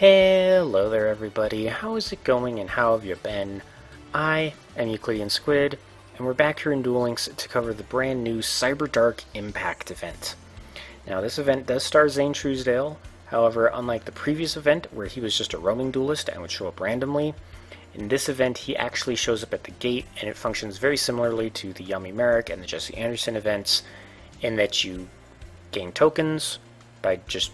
Hello there everybody, how is it going and how have you been? I am EuclideanSqd, and we're back here in Duel Links to cover the brand new Cyberdark Impact event. Now this event does star Zane Truesdale, however unlike the previous event where he was just a roaming duelist and would show up randomly, in this event he actually shows up at the gate and it functions very similarly to the Yummy Merrick and the Jesse Anderson events in that you gain tokens by just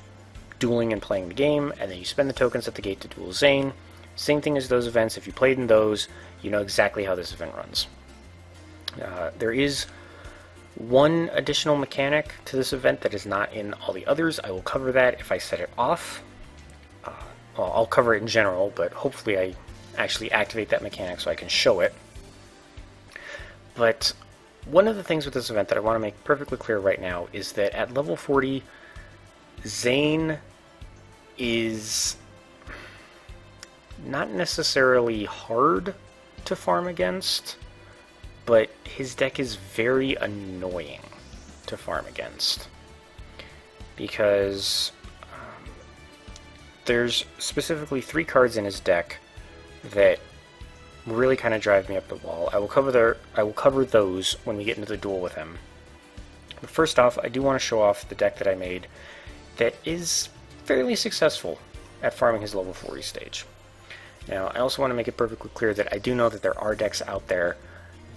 dueling and playing the game, and then you spend the tokens at the gate to duel Zane. Same thing as those events. If you played in those, you know exactly how this event runs. There is one additional mechanic to this event that is not in all the others. I will cover that if I set it off. Well, I'll cover it in general, but hopefully I actually activate that mechanic so I can show it. But one of the things with this event that I want to make perfectly clear right now is that at level 40, Zane is not necessarily hard to farm against, but his deck is very annoying to farm against because there's specifically 3 cards in his deck that really kind of drive me up the wall. I will cover those when we get into the duel with him. But first off, I do want to show off the deck that I made that is fairly successful at farming his level 40 stage. Now, I also want to make it perfectly clear that I do know that there are decks out there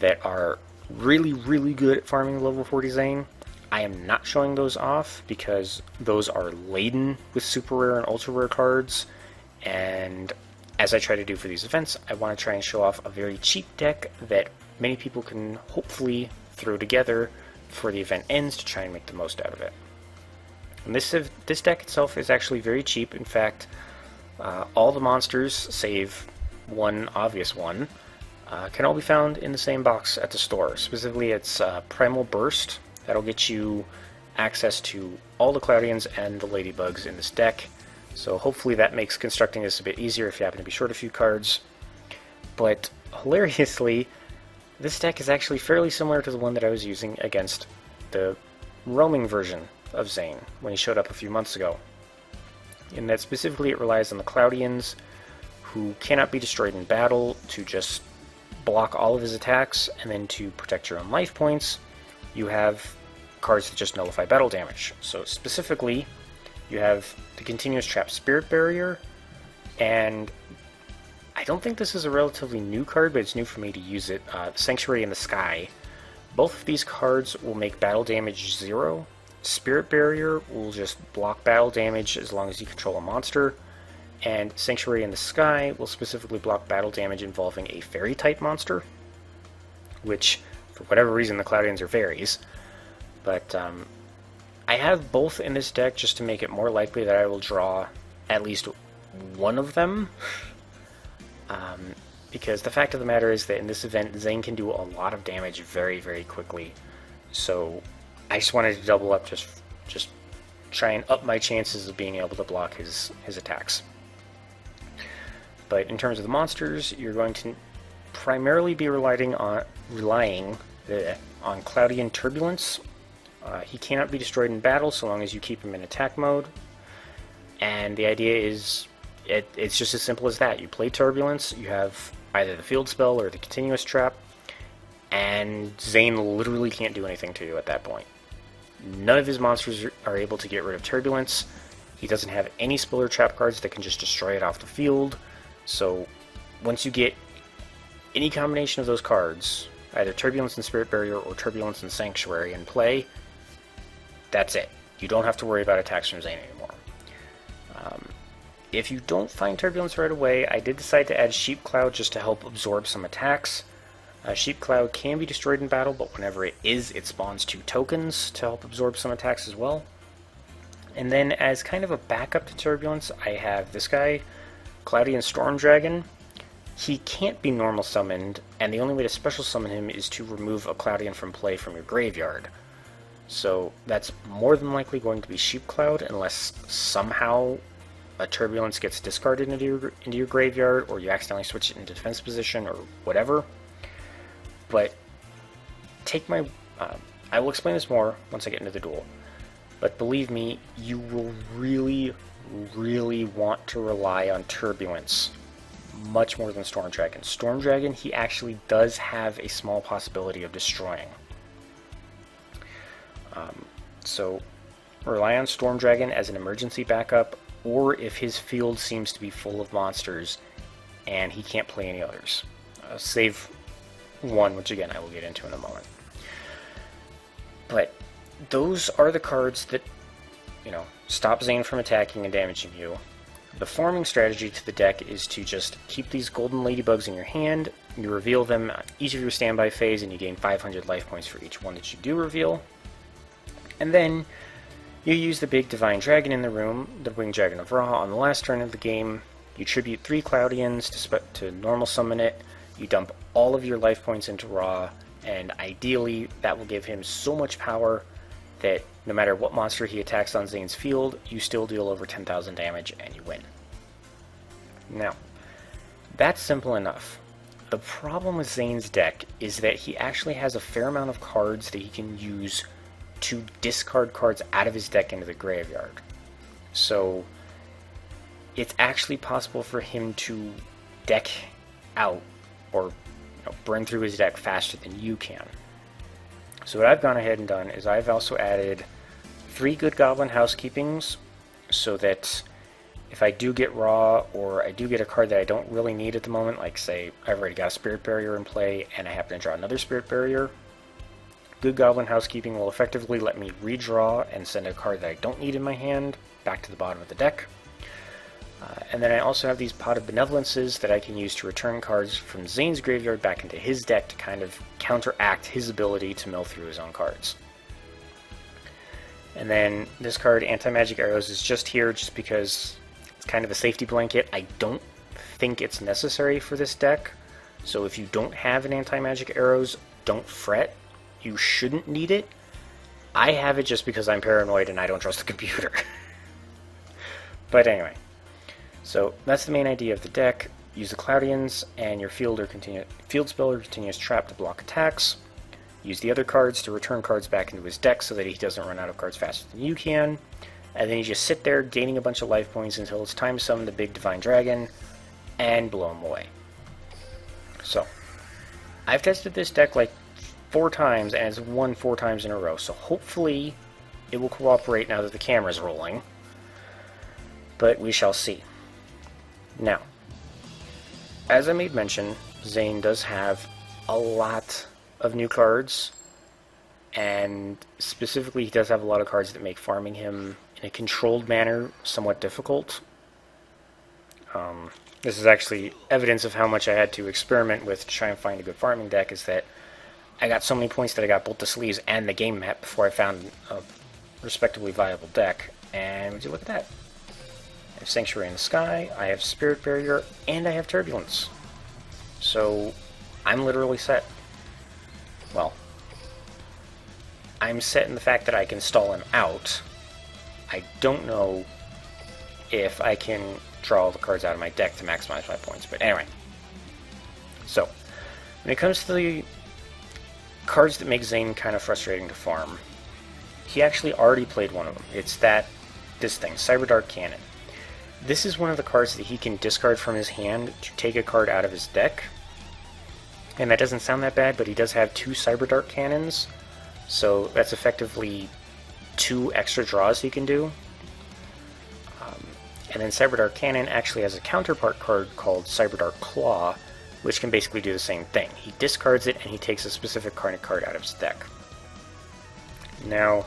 that are really, really good at farming level 40 Zane. I am not showing those off because those are laden with super rare and ultra rare cards, and as I try to do for these events, I want to try and show off a very cheap deck that many people can hopefully throw together before the event ends to try and make the most out of it. And this deck itself is actually very cheap. In fact, all the monsters, save one obvious one, can all be found in the same box at the store. Specifically, it's Primal Burst. That'll get you access to all the Cloudians and the Ladybugs in this deck. So hopefully that makes constructing this a bit easier if you happen to be short a few cards. But hilariously, this deck is actually fairly similar to the one that I was using against the roaming version of Zane when he showed up a few months ago. In that specifically it relies on the Cloudians, who cannot be destroyed in battle, to just block all of his attacks, and then to protect your own life points, you have cards that just nullify battle damage. So specifically, you have the Continuous Trap Spirit Barrier, and I don't think this is a relatively new card, but it's new for me to use it, Sanctuary in the Sky. Both of these cards will make battle damage 0. Spirit Barrier will just block battle damage as long as you control a monster, and Sanctuary in the Sky will specifically block battle damage involving a fairy-type monster, which, for whatever reason, the Cloudians are fairies. But I have both in this deck just to make it more likely that I will draw at least one of them, because the fact of the matter is that in this event, Zane can do a lot of damage very, very quickly, so I just wanted to double up, just try and up my chances of being able to block his attacks. But in terms of the monsters, you're going to primarily be relying on Cloudian Turbulence. He cannot be destroyed in battle so long as you keep him in attack mode. And the idea is, it's just as simple as that. You play Turbulence, you have either the field spell or the Continuous Trap, and Zane literally can't do anything to you at that point. None of his monsters are able to get rid of Turbulence. He doesn't have any spell or trap cards that can just destroy it off the field. So once you get any combination of those cards, either Turbulence and Spirit Barrier or Turbulence and Sanctuary in play, that's it. You don't have to worry about attacks from Zane anymore. If you don't find Turbulence right away, I did decide to add Sheep Cloud just to help absorb some attacks. Sheep Cloud can be destroyed in battle, but whenever it is, it spawns 2 tokens to help absorb some attacks as well. And then as kind of a backup to Turbulence, I have this guy, Cloudian Storm Dragon. He can't be normal summoned, and the only way to special summon him is to remove a Cloudian from play from your graveyard. So that's more than likely going to be Sheep Cloud, unless somehow a Turbulence gets discarded into your graveyard, or you accidentally switch it into defense position, or whatever. But take my I will explain this more once I get into the duel. But believe me, you will really, really want to rely on Turbulence much more than Storm Dragon. Storm Dragon, he actually does have a small possibility of destroying. So rely on Storm Dragon as an emergency backup, or if his field seems to be full of monsters and he can't play any others. Save one, which again I will get into in a moment. But those are the cards that, you know, stop Zane from attacking and damaging you. The farming strategy to the deck is to just keep these golden ladybugs in your hand, you reveal them on each of your standby phase, and you gain 500 life points for each one that you do reveal. And then you use the big divine dragon in the room, the winged dragon of Ra, on the last turn of the game. You tribute 3 Cloudians to normal summon it, you dump all of your life points into Ra, and ideally that will give him so much power that no matter what monster he attacks on Zane's field, you still deal over 10,000 damage and you win. Now, that's simple enough. The problem with Zane's deck is that he actually has a fair amount of cards that he can use to discard cards out of his deck into the graveyard. So, it's actually possible for him to deck out or burn through his deck faster than you can. So what I've gone ahead and done is I've also added 3 good Goblin Housekeepings, so that if I do get Raw, or I do get a card that I don't really need at the moment, like say I've already got a Spirit Barrier in play and I happen to draw another Spirit Barrier, good Goblin Housekeeping will effectively let me redraw and send a card that I don't need in my hand back to the bottom of the deck. And then I also have these Pot of Benevolences that I can use to return cards from Zane's graveyard back into his deck to kind of counteract his ability to mill through his own cards. And then this card, Anti-Magic Arrows, is just here just because it's kind of a safety blanket. I don't think it's necessary for this deck, so if you don't have an Anti-Magic Arrows, don't fret. You shouldn't need it. I have it just because I'm paranoid and I don't trust the computer. But anyway. So that's the main idea of the deck. Use the Cloudians and your field spell or continuous trap to block attacks. Use the other cards to return cards back into his deck so that he doesn't run out of cards faster than you can. And then you just sit there gaining a bunch of life points until it's time to summon the big divine dragon and blow him away. So, I've tested this deck like 4 times and it's won 4 times in a row. So hopefully it will cooperate now that the camera's rolling. But we shall see. Now, as I made mention, Zane does have a lot of new cards, and specifically he does have a lot of cards that make farming him in a controlled manner somewhat difficult. This is actually evidence of how much I had to experiment with to try and find a good farming deck, is that I got so many points that I got both the sleeves and the game map before I found a respectably viable deck, and would you look at that. I have Sanctuary in the Sky, I have Spirit Barrier, and I have Turbulence. So, I'm literally set. Well, I'm set in the fact that I can stall him out. I don't know if I can draw all the cards out of my deck to maximize my points, but anyway. So, when it comes to the cards that make Zane kind of frustrating to farm, he actually already played one of them. It's this thing, Cyberdark Cannon. This is one of the cards that he can discard from his hand to take a card out of his deck. And that doesn't sound that bad, but he does have 2 Cyberdark Cannons, so that's effectively 2 extra draws he can do. And then Cyberdark Cannon actually has a counterpart card called Cyberdark Claw, which can basically do the same thing. He discards it and he takes a specific card out of his deck. Now,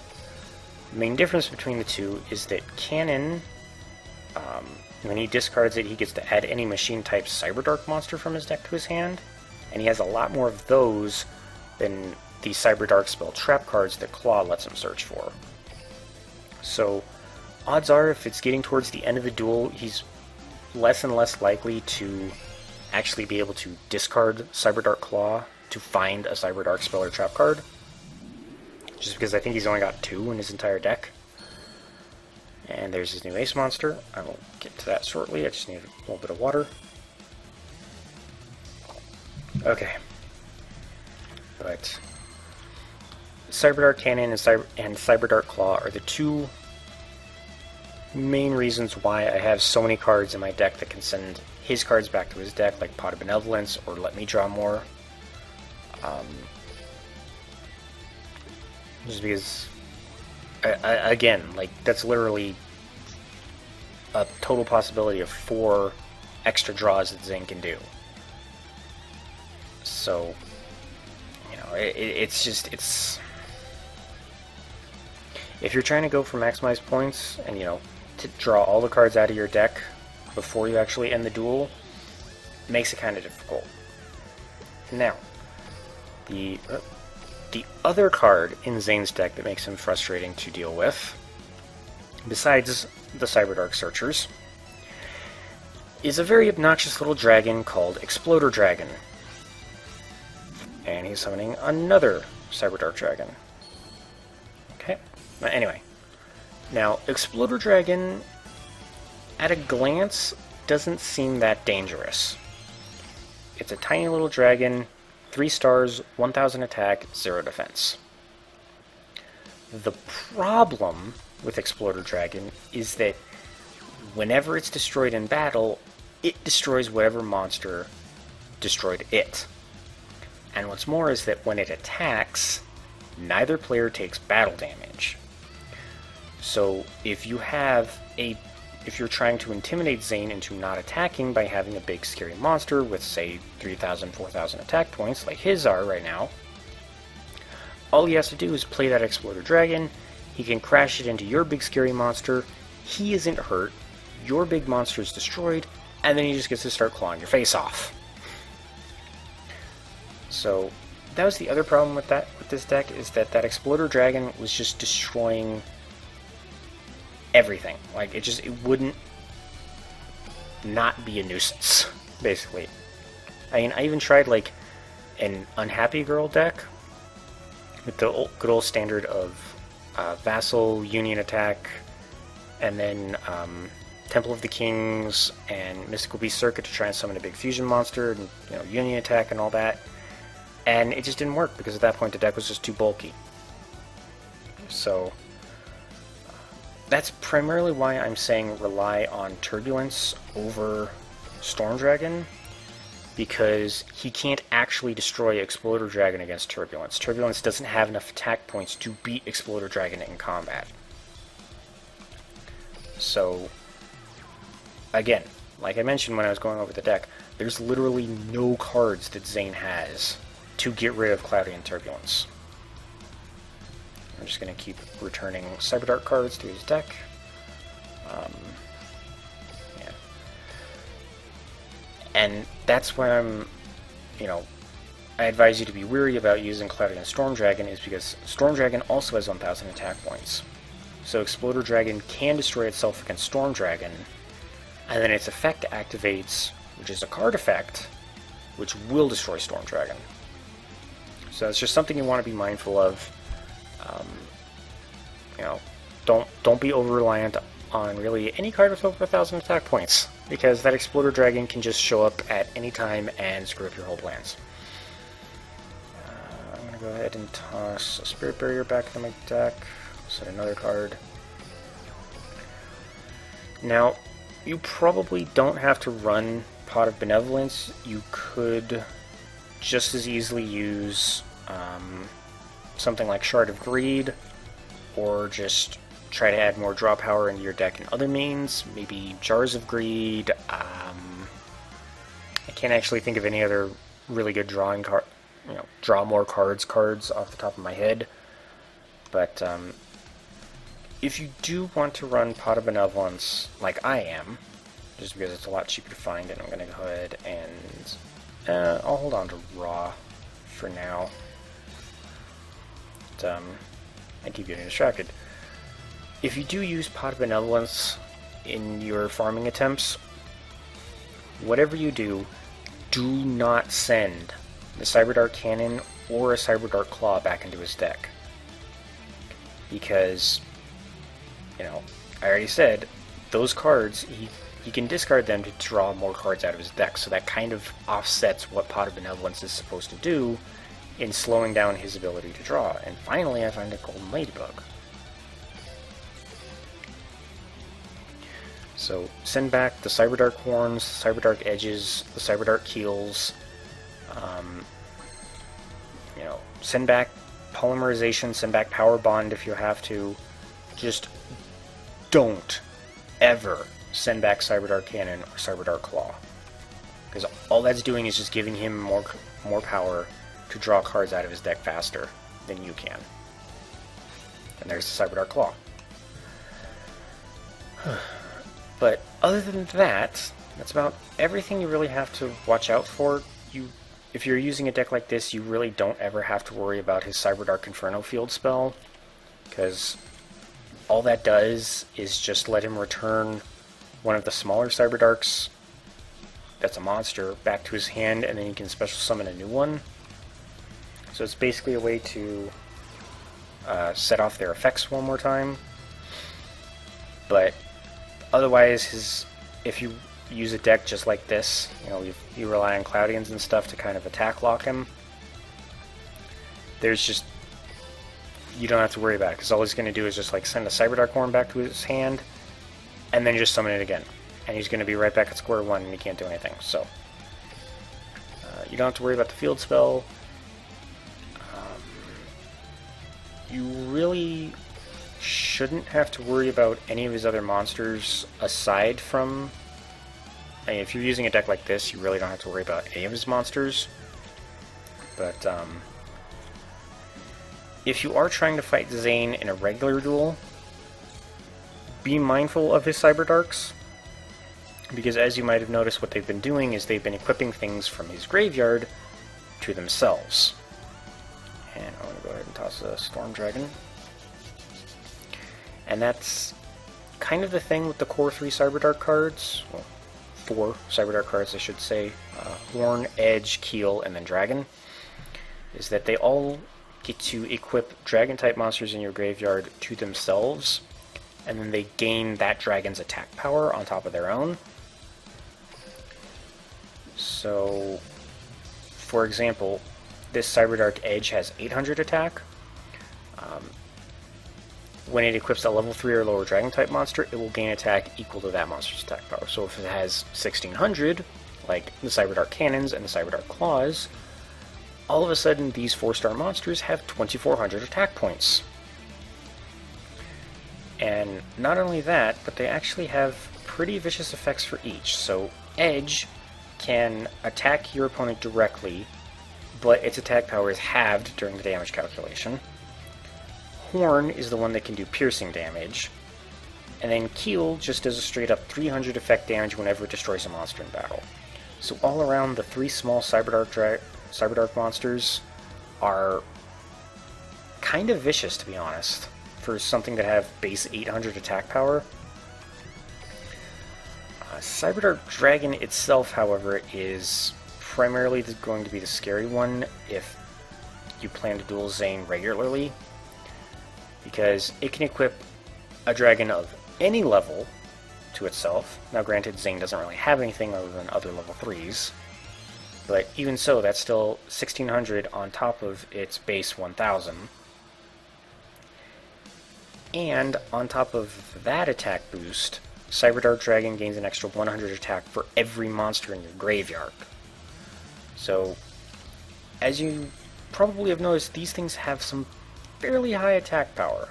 the main difference between the two is that Cannon, when he discards it, he gets to add any machine-type Cyberdark monster from his deck to his hand, and he has a lot more of those than the Cyberdark spell trap cards that Claw lets him search for. So, odds are, if it's getting towards the end of the duel, he's less and less likely to actually be able to discard Cyberdark Claw to find a Cyberdark spell or trap card, just because I think he's only got 2 in his entire deck. And there's his new ace monster. I will get to that shortly. I just need a little bit of water. Okay. But Cyberdark Cannon and Cyberdark Claw are the two main reasons why I have so many cards in my deck that can send his cards back to his deck, like Pot of Benevolence, or let me draw more. Just because, again, like, that's literally a total possibility of 4 extra draws that Zane can do. So, you know, it's if you're trying to go for maximized points and, you know, to draw all the cards out of your deck before you actually end the duel, it makes it kind of difficult. Now, the other card in Zane's deck that makes him frustrating to deal with, besides the Cyberdark Searchers, is a very obnoxious little dragon called Exploder Dragon. And he's summoning another Cyberdark Dragon. Okay, anyway. Now, Exploder Dragon, at a glance, doesn't seem that dangerous. It's a tiny little dragon, 3 stars, 1000 attack, 0 defense. The problem with Exploder Dragon is that whenever it's destroyed in battle, it destroys whatever monster destroyed it. And what's more is that when it attacks, neither player takes battle damage. So if you're trying to intimidate Zane into not attacking by having a big scary monster with, say, 3,000, 4,000 attack points, like his are right now, all he has to do is play that Exploder Dragon. He can crash it into your big scary monster, he isn't hurt, your big monster is destroyed, and then he just gets to start clawing your face off. So that was the other problem with this deck, is that Exploder Dragon was just destroying everything. Like, it wouldn't not be a nuisance, basically. I mean, I even tried, like, an Unhappy Girl deck with the good old standard of Vassal, Union Attack, and then Temple of the Kings and Mystical Beast Circuit to try and summon a big fusion monster, and, you know, Union Attack and all that. And it just didn't work, because at that point the deck was just too bulky. So that's primarily why I'm saying rely on Turbulence over Storm Dragon, because he can't actually destroy Exploder Dragon against Turbulence. Turbulence doesn't have enough attack points to beat Exploder Dragon in combat. So, again, like I mentioned when I was going over the deck, there's literally no cards that Zane has to get rid of Cloudy and Turbulence. I'm just going to keep returning Cyberdark cards to his deck. Yeah. And that's why I advise you to be wary about using Cloudy and Storm Dragon, is because Storm Dragon also has 1000 attack points. So Exploder Dragon can destroy itself against Storm Dragon, and then its effect activates, which is a card effect, which will destroy Storm Dragon. So it's just something you want to be mindful of. You know, don't be over-reliant on really any card with over 1000 attack points, because that Exploder Dragon can just show up at any time and screw up your whole plans. I'm going to go ahead and toss a Spirit Barrier back into my deck. Set another card. Now, you probably don't have to run Pot of Benevolence. You could just as easily use something like Shard of Greed, or just try to add more draw power into your deck in other means. Maybe Jars of Greed. I can't actually think of any other really good drawing card, draw more cards off the top of my head. But if you do want to run Pot of Benevolence, like I am, just because it's a lot cheaper to find, and I'm going to go ahead and I'll hold on to Raw for now. But, I keep getting distracted. If you do use Pot of Benevolence in your farming attempts, whatever you do, do not send the Cyberdark Cannon or a Cyberdark Claw back into his deck. Because, I already said, those cards, he can discard them to draw more cards out of his deck, so that kind of offsets what Pot of Benevolence is supposed to do, in slowing down his ability to draw. And finally I find a golden ladybug. So send back the Cyberdark horns, the Cyberdark edges, the Cyberdark keels, you know, send back polymerization, send back power bond if you have to. Just don't ever send back Cyberdark Cannon or Cyberdark Claw, because all that's doing is just giving him more power to draw cards out of his deck faster than you can. And there's the Cyberdark Claw. But other than that, that's about everything you really have to watch out for. If you're using a deck like this, you really don't ever have to worry about his Cyberdark Inferno field spell, because all that does is just let him return one of the smaller Cyberdarks that's a monster back to his hand, and then he can special summon a new one. So it's basically a way to set off their effects one more time. But otherwise, if you use a deck just like this, you know, you rely on Cloudians and stuff to kind of attack lock him, you don't have to worry about it, because all he's going to do is just like send a Cyberdark Horn back to his hand, and then just summon it again. And he's going to be right back at square one, and he can't do anything. So you don't have to worry about the field spell. You really shouldn't have to worry about any of his other monsters aside from... I mean, if you're using a deck like this, you really don't have to worry about any of his monsters. But if you are trying to fight Zane in a regular duel, be mindful of his Cyberdarks, because as you might have noticed, what they've been doing is they've been equipping things from his graveyard to themselves. And I'm going to go ahead and toss a Storm Dragon. And that's kind of the thing with the core 3 Cyberdark cards. Well, 4 Cyberdark cards, I should say. Horn, Edge, Keel, and then Dragon. Is that they all get to equip Dragon-type monsters in your graveyard to themselves, and then they gain that dragon's attack power on top of their own. So, for example, this Cyberdark Edge has 800 attack. When it equips a level 3 or lower Dragon-type monster, it will gain attack equal to that monster's attack power. So if it has 1600, like the Cyberdark Cannons and the Cyberdark Claws, all of a sudden these 4-star monsters have 2400 attack points. And not only that, but they actually have pretty vicious effects for each. So Edge can attack your opponent directly, but its attack power is halved during the damage calculation. Horn is the one that can do piercing damage, and then Keel just does a straight up 300 effect damage whenever it destroys a monster in battle. So all around, the 3 small Cyberdark monsters are kind of vicious, to be honest, for something that have base 800 attack power. Cyberdark Dragon itself, however, is primarily going to be the scary one if you plan to duel Zane regularly, because it can equip a dragon of any level to itself. Now granted, Zane doesn't really have anything other than other level 3s, but even so, that's still 1600 on top of its base 1000. And on top of that attack boost, Cyberdark Dragon gains an extra 100 attack for every monster in your graveyard. So, as you probably have noticed, these things have some fairly high attack power.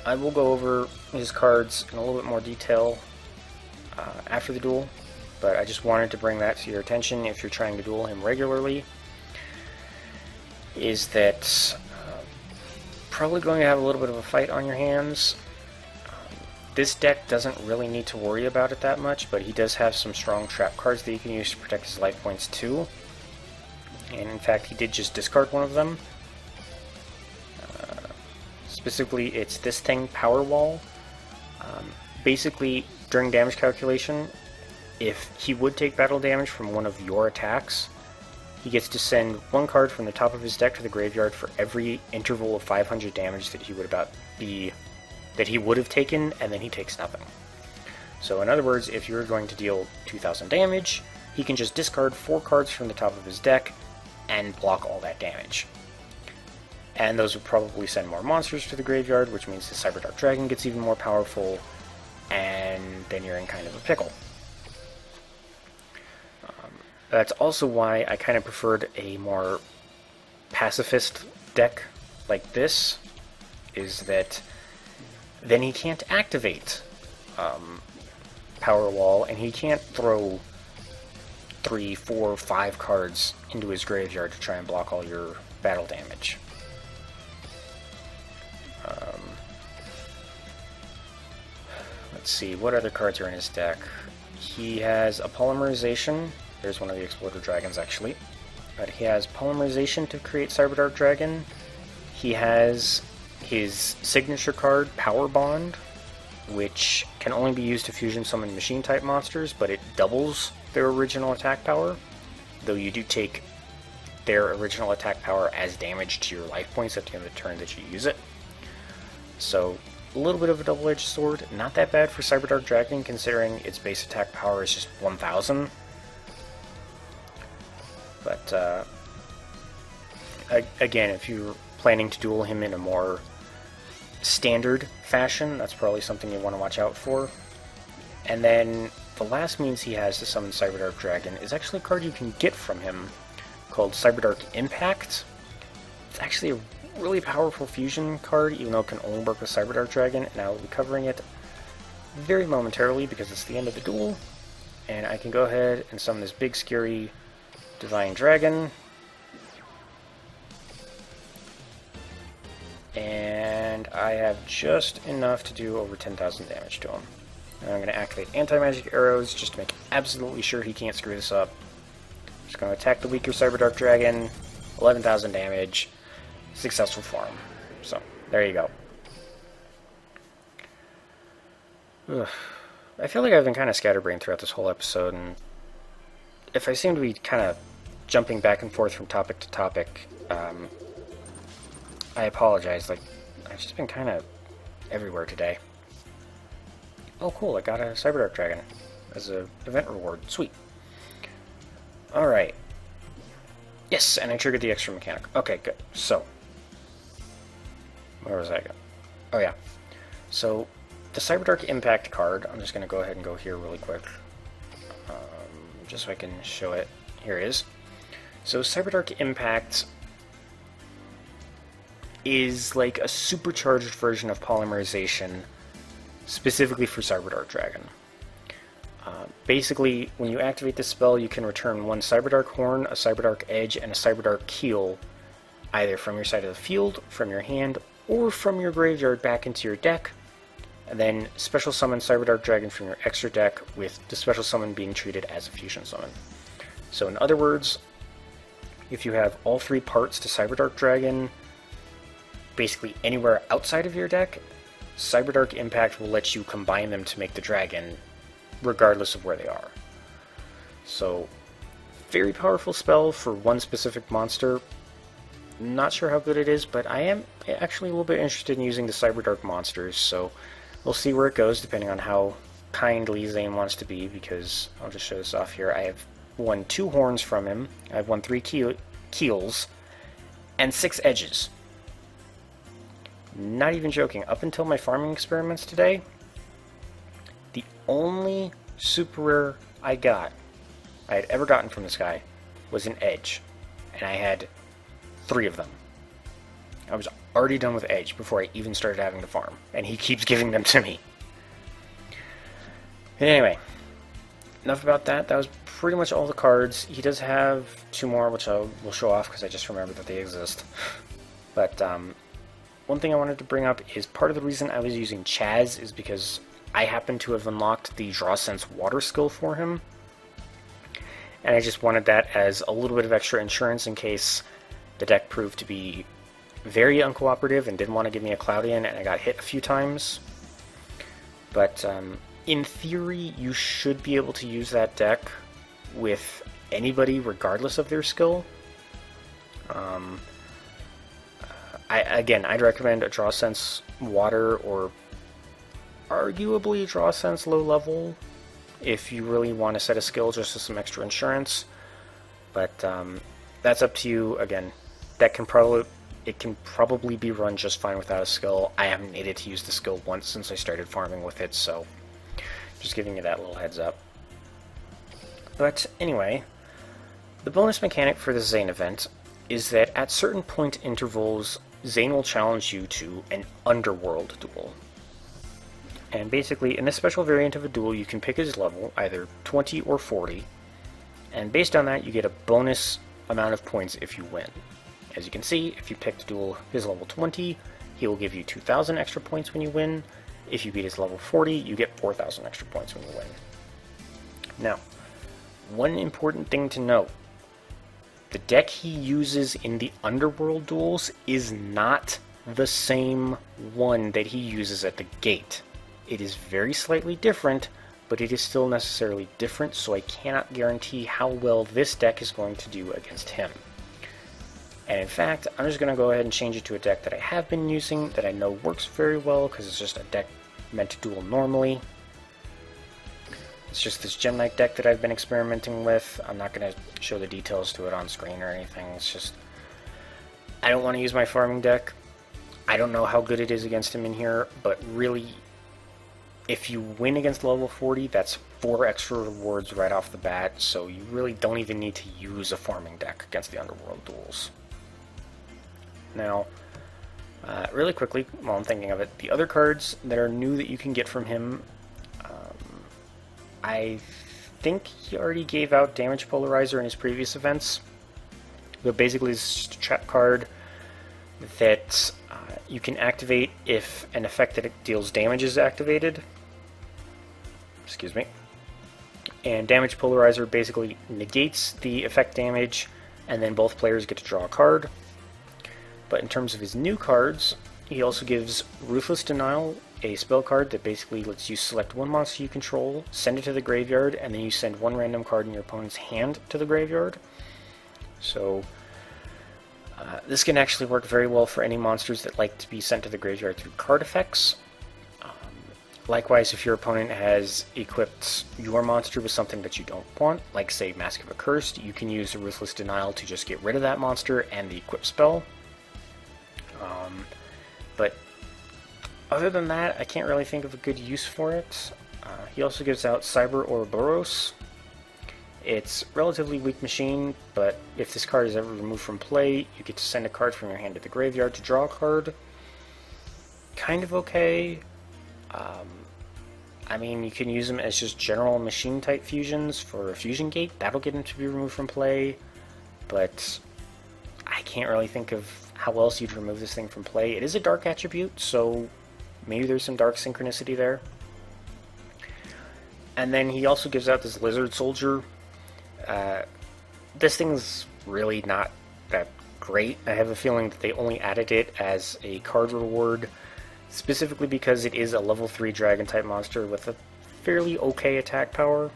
I will go over his cards in a little bit more detail after the duel, but I just wanted to bring that to your attention if you're trying to duel him regularly, is that probably going to have a little bit of a fight on your hands. This deck doesn't really need to worry about it that much, but he does have some strong trap cards that you can use to protect his life points too. And in fact, he did just discard one of them. Specifically, it's this thing, Power Wall. Basically, during damage calculation, if he would take battle damage from one of your attacks, he gets to send one card from the top of his deck to the graveyard for every interval of 500 damage that he would have taken, and then he takes nothing. So in other words, if you're going to deal 2000 damage, he can just discard 4 cards from the top of his deck and block all that damage. And those would probably send more monsters to the graveyard, which means the Cyberdark Dragon gets even more powerful, and then you're in kind of a pickle. That's also why I kind of preferred a more pacifist deck like this, is that then he can't activate Power Wall, and he can't throw 3, 4, 5 cards into his graveyard to try and block all your battle damage. Let's see, what other cards are in his deck? He has a Polymerization. There's one of the Exploder Dragons, actually. But he has Polymerization to create Cyberdark Dragon. He has his signature card, Power Bond, which can only be used to fusion summon machine-type monsters, but it doubles their original attack power, though you do take their original attack power as damage to your life points at the end of the turn that you use it. So, a little bit of a double-edged sword. Not that bad for Cyberdark Dragon, considering its base attack power is just 1,000. But, again, if you're planning to duel him in a more standard fashion, that's probably something you want to watch out for. And then, the last means he has to summon Cyberdark Dragon is actually a card you can get from him called Cyberdark Impact. It's actually a really powerful fusion card, even though it can only work with Cyberdark Dragon, and I will be covering it very momentarily because it's the end of the duel. And I can go ahead and summon this big, scary Divine Dragon. And I have just enough to do over 10,000 damage to him. And I'm going to activate Anti-Magic Arrows just to make absolutely sure he can't screw this up. Just going to attack the weaker Cyberdark Dragon, 11,000 damage, successful for him. So, there you go. Ugh. I feel like I've been kind of scatterbrained throughout this whole episode, and if I seem to be kind of jumping back and forth from topic to topic, I apologize. Like, I've just been kind of everywhere today. Oh, cool, I got a Cyberdark Dragon as an event reward. Sweet. Alright. Yes, and I triggered the extra mechanic. Okay, good. So, where was I going? Oh, yeah. So, the Cyberdark Impact card, I'm just going to go ahead and go here really quick, just so I can show it. Here it is. So, Cyberdark Impact is like a supercharged version of Polymerization, specifically for Cyberdark Dragon. Basically, when you activate this spell, you can return one Cyberdark Horn, a Cyberdark Edge, and a Cyberdark Keel, either from your side of the field, from your hand, or from your graveyard back into your deck, and then special summon Cyberdark Dragon from your extra deck, with the special summon being treated as a fusion summon. So in other words, if you have all 3 parts to Cyberdark Dragon basically anywhere outside of your deck, Cyberdark Impact will let you combine them to make the dragon, regardless of where they are. So, very powerful spell for one specific monster. Not sure how good it is, but I am actually a little bit interested in using the Cyberdark monsters, so we'll see where it goes depending on how kindly Zane wants to be, because I'll just show this off here. I have won 2 horns from him, I've won 3 keels, and 6 edges. Not even joking, up until my farming experiments today, the only super rare I had ever gotten from this guy was an edge, and I had 3 of them. I was already done with edge before I even started having to farm, and he keeps giving them to me. Anyway, enough about that. That was pretty much all the cards. He does have 2 more, which I will show off because I just remembered that they exist. But one thing I wanted to bring up is part of the reason I was using Chaz is because I happen to have unlocked the Draw Sense Water skill for him, and I just wanted that as a little bit of extra insurance in case the deck proved to be very uncooperative and didn't want to give me a Cloudian and I got hit a few times. But in theory, you should be able to use that deck with anybody regardless of their skill. I'd recommend a Draw Sense Water or arguably a Draw Sense low level if you really want to set a skill just as some extra insurance. But that's up to you. Again, it can probably be run just fine without a skill. I haven't needed to use the skill once since I started farming with it, so just giving you that little heads up. But anyway, the bonus mechanic for the Zane event is that at certain point intervals, Zane will challenge you to an underworld duel. And basically, in this special variant of a duel, you can pick his level, either 20 or 40, and based on that, you get a bonus amount of points if you win. As you can see, if you pick the duel his level 20, he will give you 2,000 extra points when you win. If you beat his level 40, you get 4,000 extra points when you win. Now, one important thing to note, the deck he uses in the underworld duels is not the same one that he uses at the gate. It is very slightly different, but it is still necessarily different, so I cannot guarantee how well this deck is going to do against him. And in fact, I'm just going to go ahead and change it to a deck that I have been using, that I know works very well, because it's just a deck meant to duel normally. It's just this Gem Knight deck that I've been experimenting with. I'm not going to show the details to it on screen or anything. It's just, I don't want to use my farming deck. I don't know how good it is against him in here, but really, if you win against level 40, that's 4 extra rewards right off the bat, so you really don't even need to use a farming deck against the underworld duels. Now, really quickly, while I'm thinking of it, the other cards that are new that you can get from him, I think he already gave out Damage Polarizer in his previous events, but basically this is a trap card that you can activate if an effect that it deals damage is activated. Excuse me. And Damage Polarizer basically negates the effect damage, and then both players get to draw a card. But in terms of his new cards, he also gives Ruthless Denial, a spell card that basically lets you select one monster you control, send it to the graveyard, and then you send one random card in your opponent's hand to the graveyard. So this can actually work very well for any monsters that like to be sent to the graveyard through card effects. Likewise, if your opponent has equipped your monster with something that you don't want, like say Mask of a Cursed, you can use the Ruthless Denial to just get rid of that monster and the equip spell. But other than that, I can't really think of a good use for it. He also gives out Cyber Ouroboros. It's a relatively weak machine, but if this card is ever removed from play, you get to send a card from your hand to the graveyard to draw a card. Kind of okay. I mean, you can use them as just general machine-type fusions for a fusion gate. That'll get him to be removed from play, but I can't really think of how else you'd remove this thing from play. It is a dark attribute, so maybe there's some dark synchronicity there. And then he also gives out this Lizard Soldier. This thing's really not that great. I have a feeling that they only added it as a card reward, specifically because it is a level 3 dragon-type monster with a fairly okay attack power.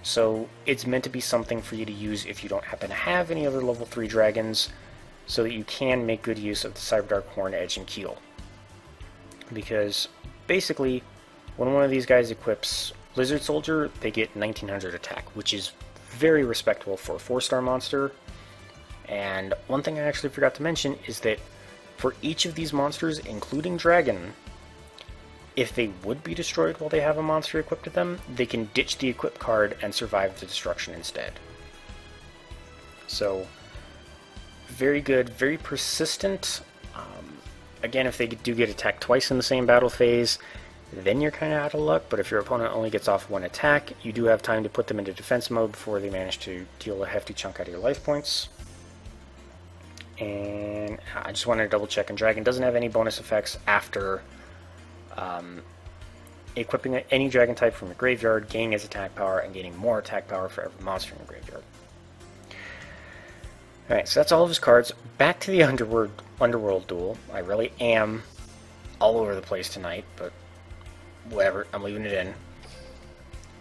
So it's meant to be something for you to use if you don't happen to have any other level 3 dragons, so that you can make good use of the Cyberdark Horn, Edge, and Keel. Because basically, when one of these guys equips Lizard Soldier, they get 1900 attack, which is very respectable for a 4-star monster. And one thing I actually forgot to mention is that for each of these monsters, including Dragon, if they would be destroyed while they have a monster equipped to them, they can ditch the equip card and survive the destruction instead. So, very good, very persistent. Again, if they do get attacked twice in the same battle phase, then you're kind of out of luck, but if your opponent only gets off one attack, you do have time to put them into defense mode before they manage to deal a hefty chunk out of your life points. And I just wanted to double check, and Dragon doesn't have any bonus effects after equipping any Dragon type from your graveyard, gaining its attack power, and gaining more attack power for every monster in the graveyard. Alright, so that's all of his cards. Back to the Underworld Duel. I really am all over the place tonight, but whatever, I'm leaving it in.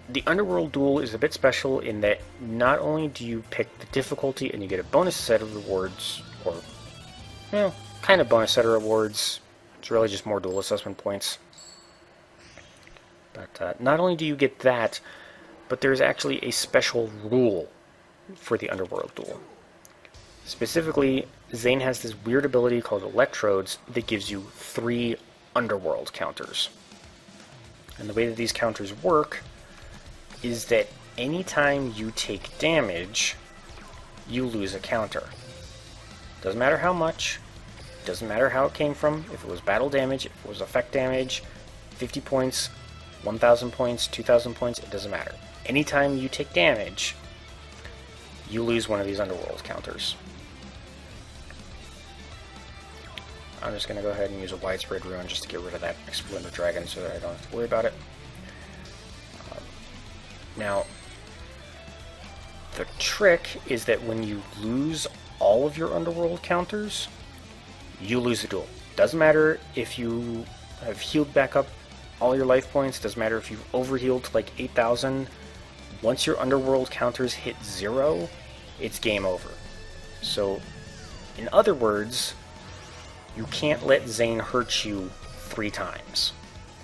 The Underworld Duel is a bit special in that not only do you pick the difficulty and you get a bonus set of rewards, or, well, kind of bonus set of rewards. It's really just more duel assessment points. But not only do you get that, but there's actually a special rule for the Underworld Duel. Specifically, Zane has this weird ability called Electrodes that gives you 3 Underworld counters. And the way that these counters work is that anytime you take damage, you lose a counter. Doesn't matter how much, doesn't matter how it came from, if it was battle damage, if it was effect damage, 50 points, 1,000 points, 2,000 points, it doesn't matter. Anytime you take damage, you lose one of these Underworld counters. I'm just going to go ahead and use a widespread ruin just to get rid of that Exploding Dragon so that I don't have to worry about it. Now, the trick is that when you lose all of your Underworld counters, you lose the duel. Doesn't matter if you have healed back up all your life points, doesn't matter if you've overhealed to like 8,000. Once your Underworld counters hit 0, it's game over. So, in other words, you can't let Zane hurt you 3 times.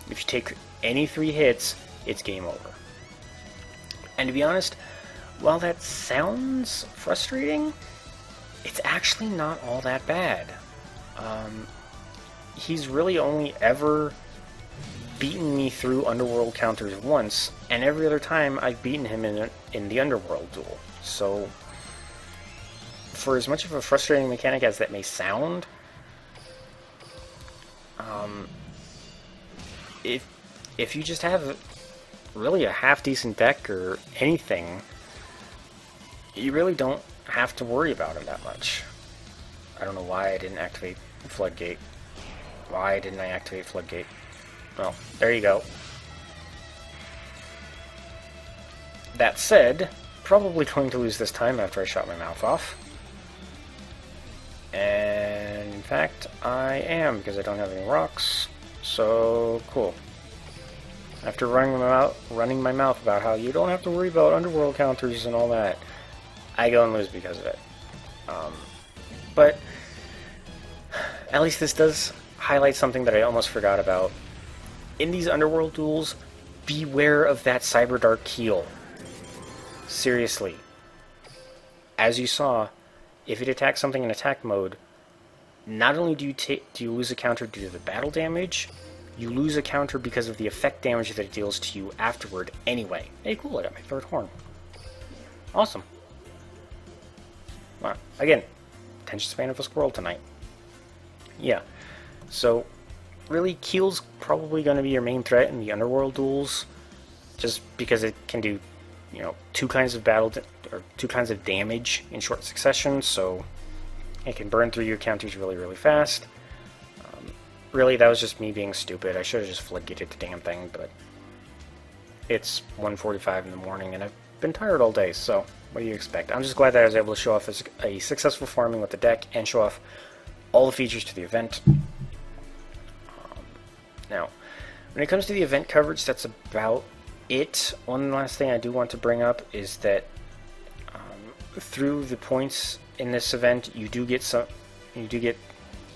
If you take any 3 hits, it's game over. And to be honest, while that sounds frustrating, it's actually not all that bad. He's really only ever beaten me through Underworld counters once, and every other time I've beaten him in the Underworld duel. So, for as much of a frustrating mechanic as that may sound, if you just have really a half-decent deck or anything, you really don't have to worry about him that much. I don't know why I didn't activate Floodgate. Why didn't I activate Floodgate? Well, there you go. That said, probably going to lose this time after I shot my mouth off. And in fact, I am, because I don't have any rocks. So, cool. After running my mouth about how you don't have to worry about Underworld counters and all that, I go and lose because of it. But at least this does highlight something that I almost forgot about. In these Underworld duels, beware of that Cyberdark keel. Seriously. As you saw, if it attacks something in attack mode, not only do you lose a counter due to the battle damage, you lose a counter because of the effect damage that it deals to you afterward anyway. Hey, cool, I got my 3rd horn. Awesome. Well, again, attention span of a squirrel tonight. Yeah, so really, keel's probably going to be your main threat in the Underworld duels, just because it can do, 2 kinds of or 2 kinds of damage in short succession, so it can burn through your counters really, really fast. Really, that was just me being stupid. I should have just floodgated the damn thing, but it's 1:45 in the morning, and I've been tired all day, so what do you expect? I'm just glad that I was able to show off a successful farming with the deck, and show off all the features to the event. Now, when it comes to the event coverage, that's about it. One last thing I do want to bring up is that through the points in this event, you do get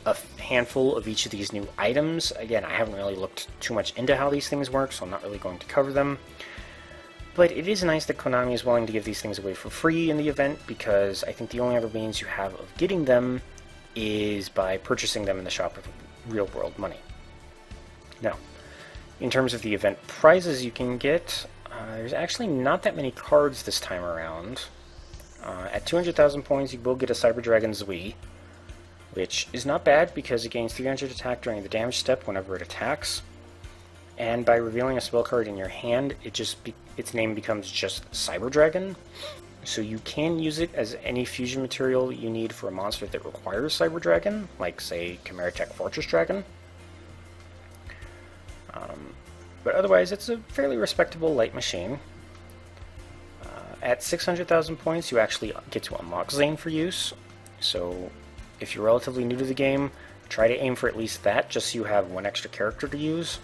a handful of each of these new items. Again, I haven't really looked too much into how these things work, so I'm not really going to cover them. But it is nice that Konami is willing to give these things away for free in the event, because I think the only other means you have of getting them is by purchasing them in the shop with real-world money. Now, in terms of the event prizes you can get, there's actually not that many cards this time around. At 200,000 points, you will get a Cyberdragon Zui, which is not bad because it gains 300 attack during the damage step whenever it attacks. And by revealing a spell card in your hand, its name becomes just Cyberdragon. So you can use it as any fusion material you need for a monster that requires Cyberdragon, like, say, Chimeratech Fortress Dragon. But otherwise, it's a fairly respectable light machine. At 600,000 points, you actually get to unlock Zane for use. So if you're relatively new to the game, try to aim for at least that, just so you have 1 extra character to use.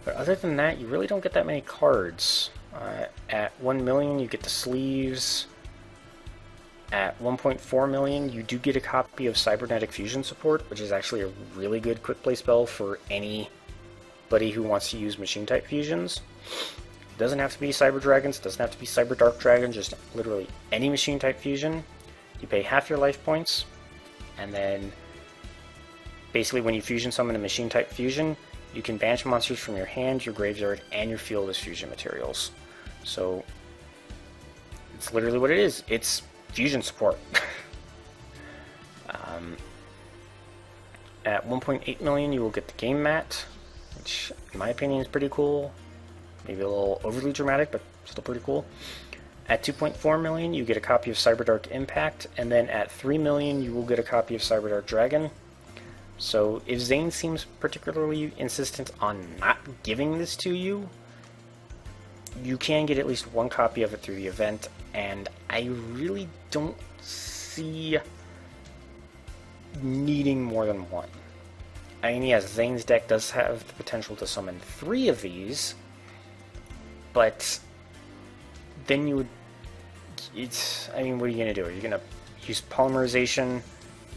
But other than that, you really don't get that many cards. At 1 million, you get the sleeves. At 1.4 million, you do get a copy of Cybernetic Fusion support, which is actually a really good quick play spell for anybody who wants to use machine-type fusions. doesn't have to be Cyber Dragons, it doesn't have to be Cyberdark Dragons, just literally any machine type fusion. You pay half your life points, and then basically when you fusion summon a machine type fusion, you can banish monsters from your hand, your graveyard, and your field as fusion materials. So it's literally what it is. It's fusion support. At 1.8 million, you will get the game mat, which in my opinion is pretty cool. Maybe a little overly dramatic, but still pretty cool. At 2.4 million, you get a copy of Cyberdark Impact, and then at 3 million, you will get a copy of Cyberdark Dragon. So if Zane seems particularly insistent on not giving this to you, you can get at least one copy of it through the event, and I really don't see needing more than one. I mean, yes, Zane's deck does have the potential to summon 3 of these, but then you would... I mean, what are you going to do? Are you going to use Polymerization,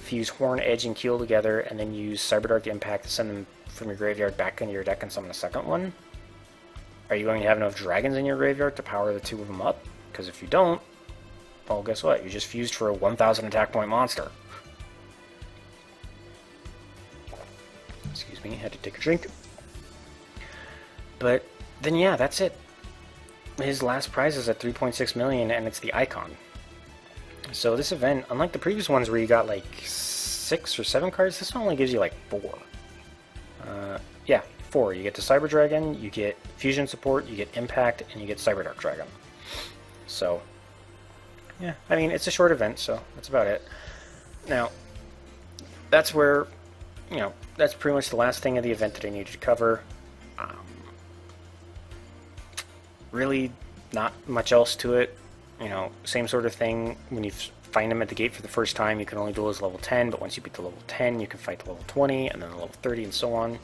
fuse Horn, Edge, and Keel together, and then use Cyberdark Impact to send them from your graveyard back into your deck and summon a second one? Are you going to have enough dragons in your graveyard to power the 2 of them up? Because if you don't, well, guess what? You just fused for a 1,000 attack point monster. Excuse me, had to take a drink. But then yeah, that's it. His last prize is at 3.6 million, and it's the icon. So this event, unlike the previous ones where you got like 6 or 7 cards, this one only gives you like 4. Yeah, 4. You get the Cyber Dragon, you get Fusion Support, you get Impact, and you get Cyberdark Dragon. So, yeah, I mean, it's a short event, so that's about it. Now, that's where, you know, that's pretty much the last thing of the event that I needed to cover. Really not much else to it. You know, same sort of thing. When you find him at the gate for the first time, you can only duel as level 10, but once you beat the level 10, you can fight the level 20, and then the level 30, and so on.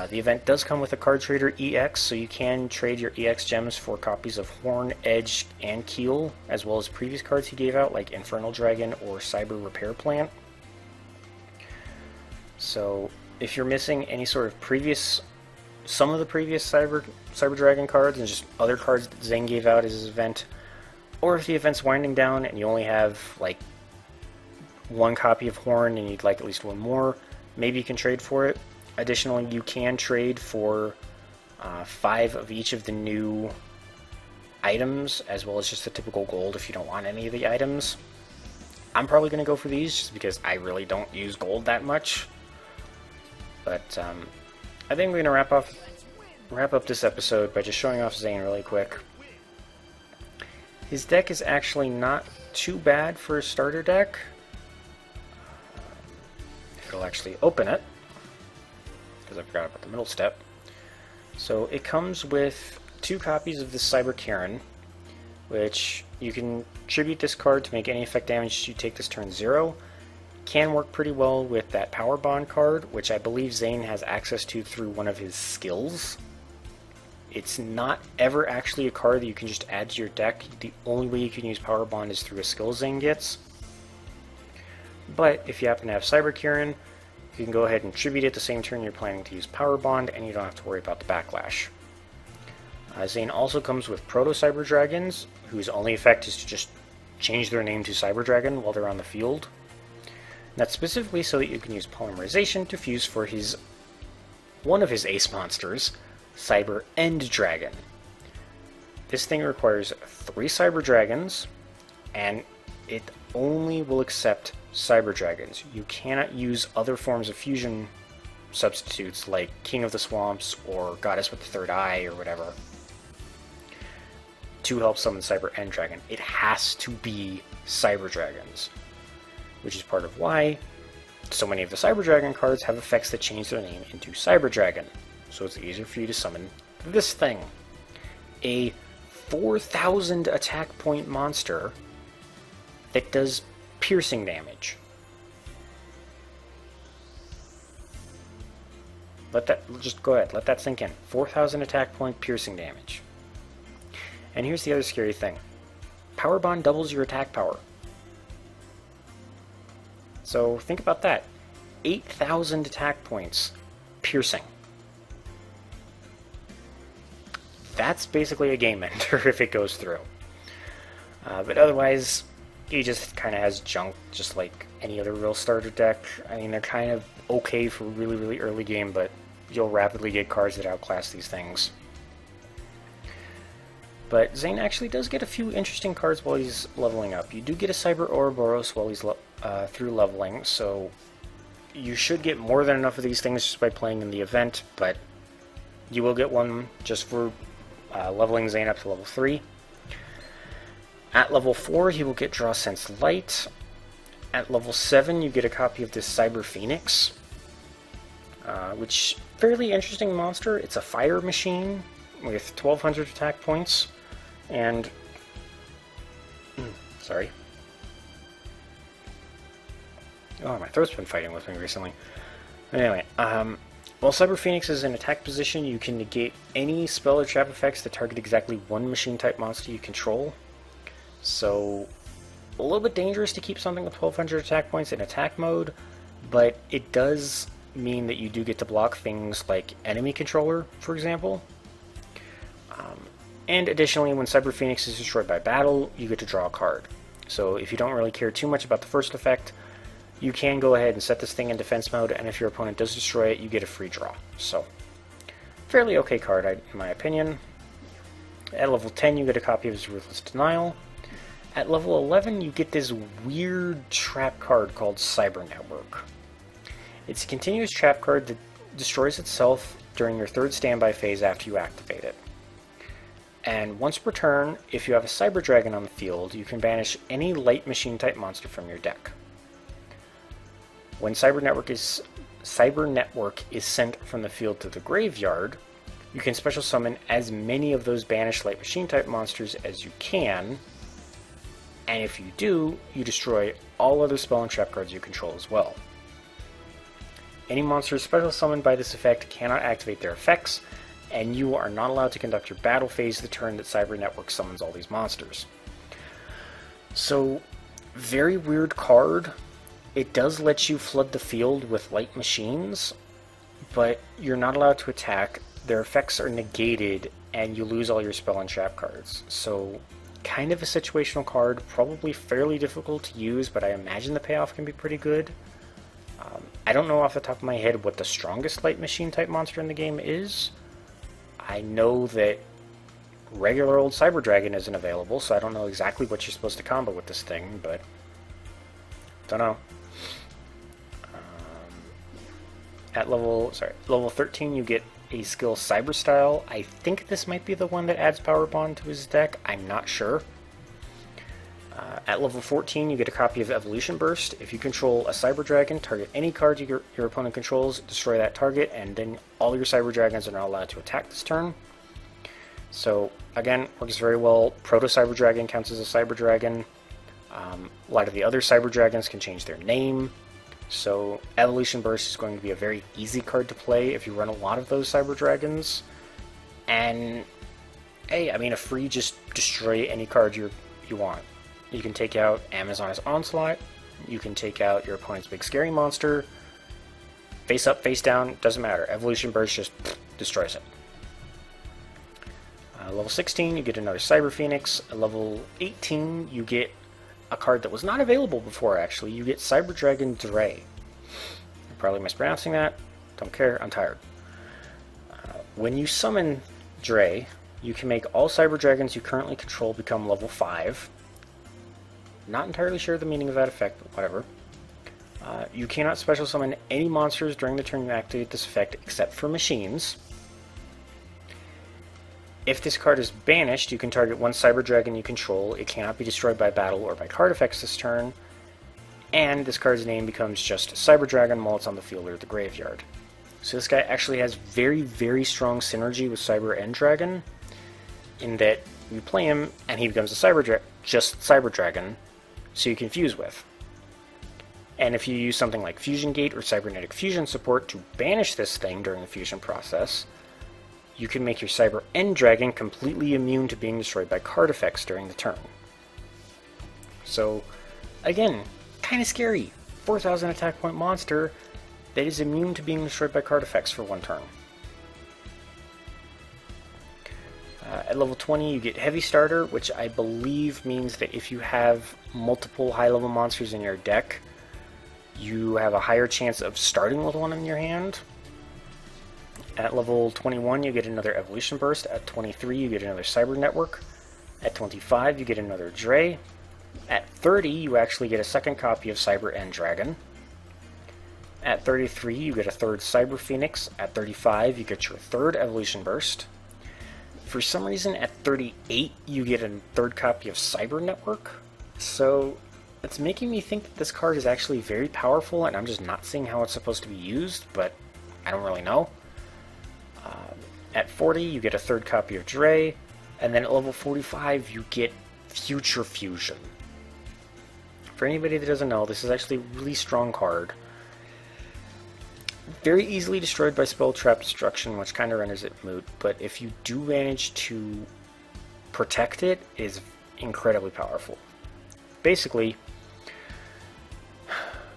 The event does come with a card trader EX, so you can trade your EX gems for copies of Horn, Edge, and Keel, as well as previous cards he gave out, like Infernal Dragon or Cyber Repair Plant. So, if you're missing any sort of some of the previous Cyber Dragon cards and just other cards that Zane gave out as his event, or if the event's winding down and you only have like 1 copy of Horn and you'd like at least 1 more, maybe you can trade for it. Additionally, you can trade for 5 of each of the new items, as well as just the typical gold if you don't want any of the items. I'm probably going to go for these just because I really don't use gold that much. But I think we're going to wrap up this episode by just showing off Zane really quick. His deck is actually not too bad for a starter deck. If it'll actually open it, because I forgot about the middle step. So it comes with 2 copies of the Cyber Karen, which you can tribute this card to make any effect damage you take this turn 0. Can work pretty well with that Power Bond card, which I believe Zane has access to through one of his skills. It's not ever actually a card that you can just add to your deck. The only way you can use Power Bond is through a skill Zane gets. But if you happen to have Cyber Karen, you can go ahead and tribute it the same turn you're planning to use Power Bond, and you don't have to worry about the backlash. Zane also comes with Proto Cyber Dragons, whose only effect is to just change their name to Cyber Dragon while they're on the field. That's specifically so that you can use Polymerization to fuse for one of his ace monsters, Cyber End Dragon. This thing requires 3 Cyber Dragons, and it only will accept Cyber Dragons. You cannot use other forms of fusion substitutes like King of the Swamps or Goddess with the Third Eye or whatever to help summon Cyber End Dragon. It has to be Cyber Dragons, which is part of why so many of the Cyber Dragon cards have effects that change their name into Cyber Dragon, so it's easier for you to summon this thing. A 4,000 attack point monster that does piercing damage. Just go ahead, let that sink in. 4,000 attack point piercing damage. And here's the other scary thing. Power Bond doubles your attack power. So think about that. 8,000 attack points piercing. that's basically a game ender if it goes through. But otherwise, he just kind of has junk, just like any other real starter deck. I mean, they're kind of okay for really, really early game, but you'll rapidly get cards that outclass these things. But Zane actually does get a few interesting cards while he's leveling up. You do get a Cyber Ouroboros while he's through leveling, so you should get more than enough of these things just by playing in the event, but you will get one just for leveling Zane up to level 3. At level 4, he will get Draw Sense Light. At level 7, you get a copy of this Cyber Phoenix, which fairly interesting monster. It's a fire machine with 1200 attack points, and sorry. Oh, my throat's been fighting with me recently. Anyway, while Cyber Phoenix is in attack position, you can negate any spell or trap effects that target exactly one machine-type monster you control. So, a little bit dangerous to keep something with 1200 attack points in attack mode, but it does mean that you do get to block things like enemy controller, for example. And additionally, when Cyber Phoenix is destroyed by battle, you get to draw a card. So if you don't really care too much about the first effect, you can go ahead and set this thing in defense mode, and if your opponent does destroy it, you get a free draw. So, fairly okay card, in my opinion. At level 10, you get a copy of his Ruthless Denial. At level 11, you get this weird trap card called Cyber Network. It's a continuous trap card that destroys itself during your third standby phase after you activate it. And once per turn, if you have a Cyber Dragon on the field, you can banish any light machine type monster from your deck. When Cyber Network is sent from the field to the graveyard, you can special summon as many of those banished light machine type monsters as you can, and if you do, you destroy all other spell and trap cards you control as well. Any monsters special summoned by this effect cannot activate their effects, and you are not allowed to conduct your battle phase the turn that Cyber Network summons all these monsters. So, very weird card. It does let you flood the field with light machines, but you're not allowed to attack. Their effects are negated, and you lose all your spell and trap cards. So, kind of a situational card, probably fairly difficult to use, but I imagine the payoff can be pretty good. I don't know off the top of my head what the strongest light machine type monster in the game is. I know that regular old Cyber Dragon isn't available, so I don't know exactly what you're supposed to combo with this thing, but don't know. At level 13, you get a skill Cyber Style. I think this might be the one that adds Power Bond to his deck. I'm not sure. At level 14, you get a copy of Evolution Burst. If you control a Cyber Dragon, target any card your opponent controls, destroy that target, and then all your Cyber Dragons are not allowed to attack this turn. So, again, works very well. Proto Cyber Dragon counts as a Cyber Dragon. A lot of the other Cyber Dragons can change their name. So, Evolution Burst is going to be a very easy card to play if you run a lot of those Cyber Dragons. And, hey, I mean, a free just destroy any card you want. You can take out Amazon's Onslaught, you can take out your opponent's big scary monster, face up, face down, doesn't matter. Evolution Burst just destroys it. Level 16, you get another Cyber Phoenix. At level 18, you get a card that was not available before, actually. You get Cyber Dragon Dre. I'm probably mispronouncing that. Don't care, I'm tired. When you summon Dre, you can make all Cyber Dragons you currently control become level 5. Not entirely sure the meaning of that effect, but whatever. You cannot special summon any monsters during the turn you activate this effect except for machines. If this card is banished, you can target one Cyber Dragon you control. It cannot be destroyed by battle or by card effects this turn. And this card's name becomes just Cyber Dragon while it's on the field or the graveyard. So this guy actually has very, very strong synergy with Cyber End Dragon, in that you play him and he becomes a just Cyber Dragon, so you can fuse with. And if you use something like Fusion Gate or Cybernetic Fusion support to banish this thing during the fusion process, you can make your Cyber End Dragon completely immune to being destroyed by card effects during the turn. So, again, kind of scary. 4,000 attack point monster that is immune to being destroyed by card effects for one turn. At level 20 you get Heavy Starter, which I believe means that if you have multiple high-level monsters in your deck, you have a higher chance of starting with one in your hand. At level 21 you get another Evolution Burst. At 23 you get another Cyber Network. At 25 you get another Dre. At 30 you actually get a second copy of Cyber End Dragon. At 33 you get a third Cyber Phoenix. At 35 you get your third Evolution Burst. For some reason at 38 you get a third copy of Cyber Network. So it's making me think that this card is actually very powerful, and I'm just not seeing how it's supposed to be used, but I don't really know. At 40 you get a third copy of Dre, and then at level 45 you get Future Fusion. For anybody that doesn't know, this is actually a really strong card. Very easily destroyed by Spell Trap Destruction, which kind of renders it moot, but if you do manage to protect it, it is incredibly powerful. Basically,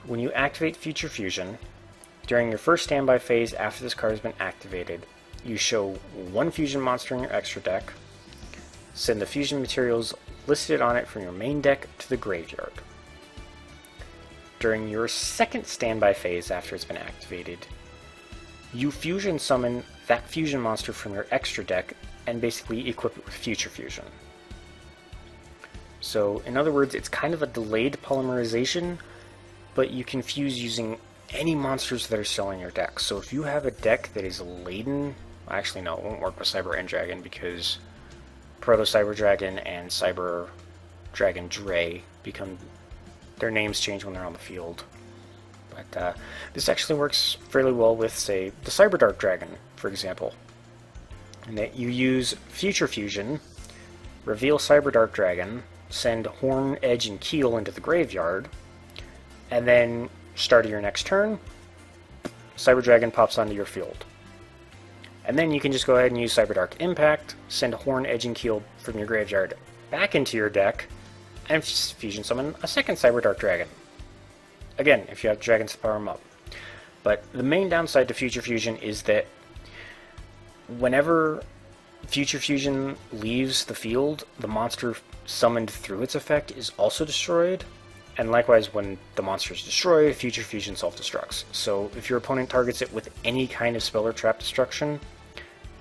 when you activate Future Fusion, during your first standby phase after this card has been activated, you show one fusion monster in your extra deck, send the fusion materials listed on it from your main deck to the graveyard. During your second standby phase after it's been activated, you fusion summon that fusion monster from your extra deck and basically equip it with Future Fusion. So in other words, it's kind of a delayed polymerization, but you can fuse using any monsters that are still in your deck. So if you have a deck that is laden, actually no, it won't work with Cyber End Dragon because Proto Cyber Dragon and Cyber Dragon Dre become, their names change when they're on the field. But this actually works fairly well with, say, the Cyberdark Dragon, for example. And that you use Future Fusion, reveal Cyberdark Dragon, send Horn, Edge, and Keel into the graveyard, and then start of your next turn, Cyber Dragon pops onto your field. And then you can just go ahead and use Cyberdark Impact, send Horn, Edge, and Keel from your graveyard back into your deck, and fusion summon a second Cyberdark Dragon. Again, if you have dragons to power them up. But the main downside to Future Fusion is that whenever Future Fusion leaves the field, the monster summoned through its effect is also destroyed, and likewise when the monster is destroyed, Future Fusion self-destructs. So if your opponent targets it with any kind of spell or trap destruction,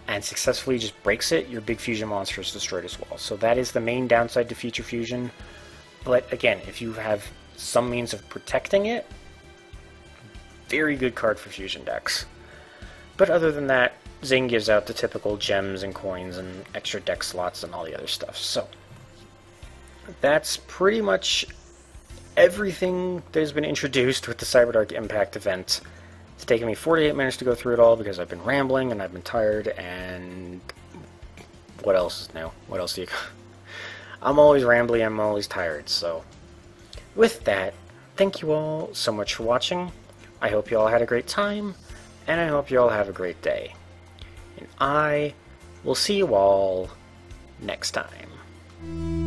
and successfully just breaks it, your big fusion monster is destroyed as well. So that is the main downside to Future Fusion. But again, if you have some means of protecting it, very good card for fusion decks. But other than that, Zane gives out the typical gems and coins and extra deck slots and all the other stuff. So that's pretty much everything that has been introduced with the Cyberdark Impact event. It's taken me 48 minutes to go through it all because I've been rambling and I've been tired, and what else is new? What else do you... I'm always rambly, I'm always tired, so with that, thank you all so much for watching. I hope you all had a great time, and I hope you all have a great day. And I will see you all next time.